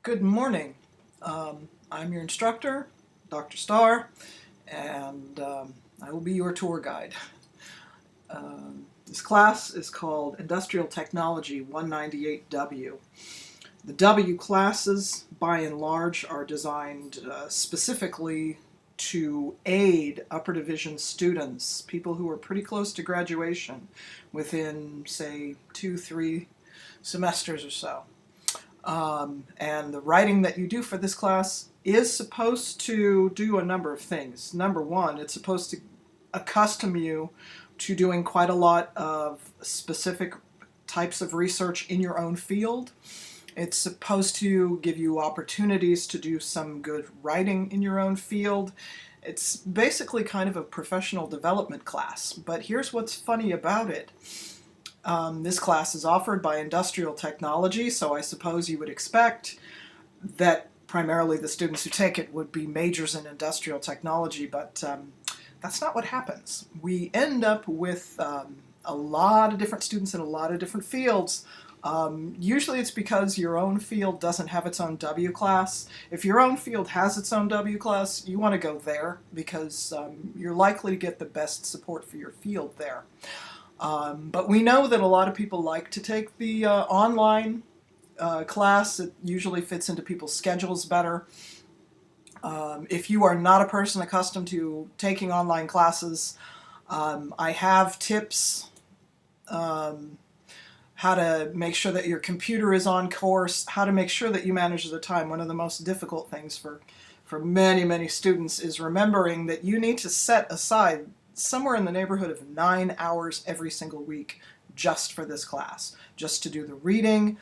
Good morning. I'm your instructor, Dr. Starr, and I will be your tour guide. This class is called Industrial Technology 198W. The W classes, by and large, are designed specifically to aid upper division students, people who are pretty close to graduation, within, say, 2-3 semesters or so. And the writing that you do for this class is supposed to do a number of things. Number one, it's supposed to accustom you to doing quite a lot of specific types of research in your own field. It's supposed to give you opportunities to do some good writing in your own field. It's basically kind of a professional development class. But here's what's funny about it. This class is offered by Industrial Technology, so I suppose you would expect that primarily the students who take it would be majors in Industrial Technology, but that's not what happens. We end up with a lot of different students in a lot of different fields. Usually it's because your own field doesn't have its own W class. If your own field has its own W class, you want to go there because you're likely to get the best support for your field there. But we know that a lot of people like to take the online class. It usually fits into people's schedules better. If you are not a person accustomed to taking online classes, I have tips how to make sure that your computer is on course, how to make sure that you manage the time. One of the most difficult things for many, many students is remembering that you need to set aside somewhere in the neighborhood of 9 hours every single week just for this class, just to do the reading,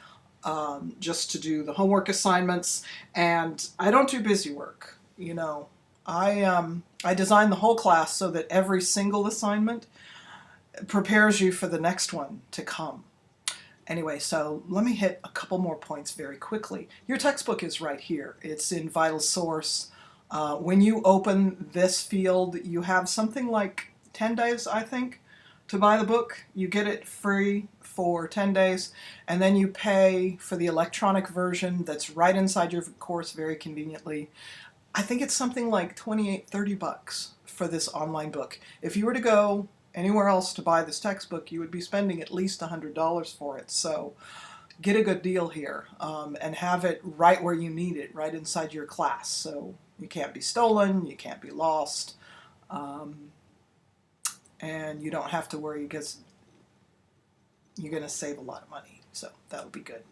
just to do the homework assignments. And I don't do busy work. You know, I designed the whole class so that every single assignment prepares you for the next one to come. Anyway, so let me hit a couple more points very quickly. Your textbook is right here. It's in VitalSource. When you open this field, you have something like 10 days, I think, to buy the book. You get it free for 10 days, and then you pay for the electronic version that's right inside your course very conveniently. I think it's something like $28-30 for this online book. If you were to go anywhere else to buy this textbook, you would be spending at least $100 for it. So get a good deal here and have it right where you need it, right inside your class. So you can't be stolen, you can't be lost, and you don't have to worry because you're going to save a lot of money. So that'll be good.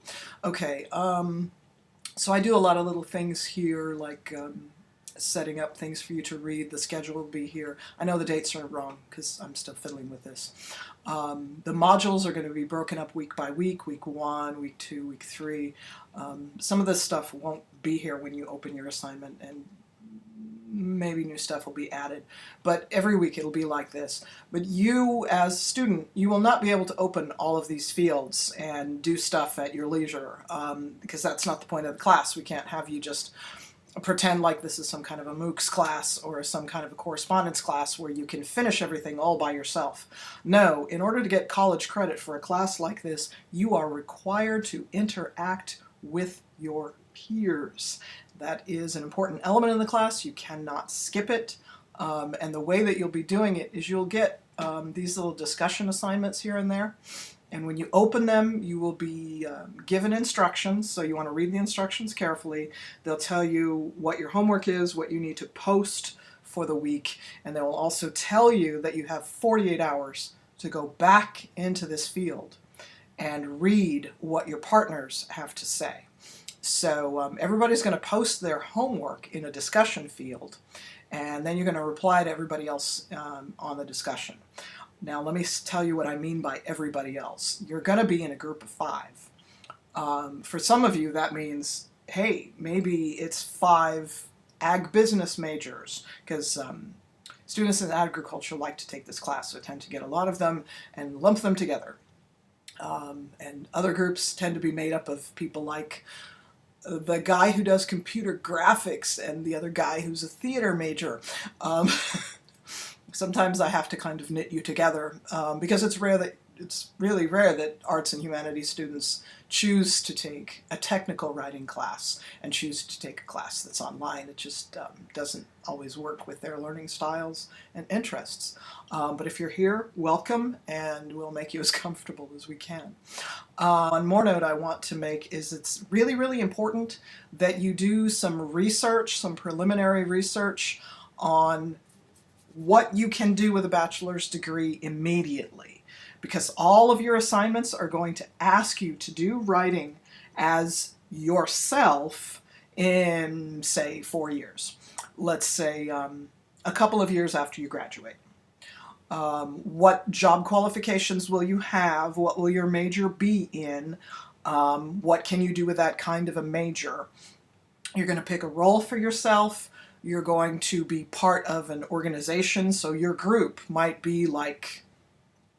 Okay, so I do a lot of little things here, like setting up things for you to read. The schedule will be here. I know the dates are wrong because I'm still fiddling with this. The modules are going to be broken up week by week, week 1, week 2, week 3. Some of this stuff won't be here when you open your assignment, and maybe new stuff will be added. But every week it'll be like this. But you, as a student, you will not be able to open all of these fields and do stuff at your leisure because that's not the point of the class. We can't have you just pretend like this is some kind of a MOOCs class or some kind of a correspondence class where you can finish everything all by yourself. No, in order to get college credit for a class like this, you are required to interact with your peers. That is an important element in the class. You cannot skip it. And the way that you'll be doing it is you'll get these little discussion assignments here and there. And when you open them, you will be given instructions, so you want to read the instructions carefully. They'll tell you what your homework is, what you need to post for the week, and they will also tell you that you have 48 hours to go back into this field and read what your partners have to say. So everybody's going to post their homework in a discussion field, and then you're going to reply to everybody else on the discussion. Now, let me tell you what I mean by everybody else. You're going to be in a group of 5. For some of you, that means, hey, maybe it's 5 ag business majors, because students in agriculture like to take this class, so I tend to get a lot of them and lump them together. And other groups tend to be made up of people like the guy who does computer graphics and the other guy who's a theater major. Sometimes I have to kind of knit you together because it's rare that it's really rare that arts and humanities students choose to take a technical writing class and choose to take a class that's online. It just doesn't always work with their learning styles and interests. But if you're here, welcome, and we'll make you as comfortable as we can. One more note I want to make is it's really, really important that you do some research, some preliminary research on what you can do with a bachelor's degree immediately, because all of your assignments are going to ask you to do writing as yourself in, say, 4 years. Let's say a couple of years after you graduate. What job qualifications will you have? What will your major be in? What can you do with that kind of a major? You're going to pick a role for yourself. You're going to be part of an organization, so your group might be like,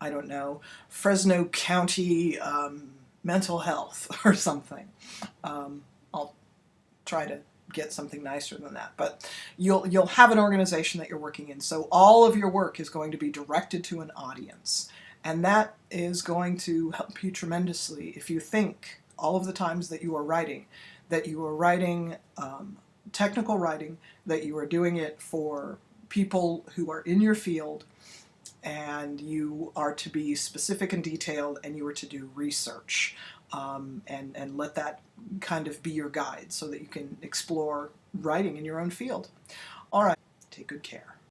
I don't know, Fresno County Mental Health or something. I'll try to get something nicer than that, but you'll have an organization that you're working in, so all of your work is going to be directed to an audience, and that is going to help you tremendously if you think all of the times that you are writing technical writing, that you are doing it for people who are in your field, and you are to be specific and detailed, and you are to do research, and let that kind of be your guide so that you can explore writing in your own field. All right, take good care.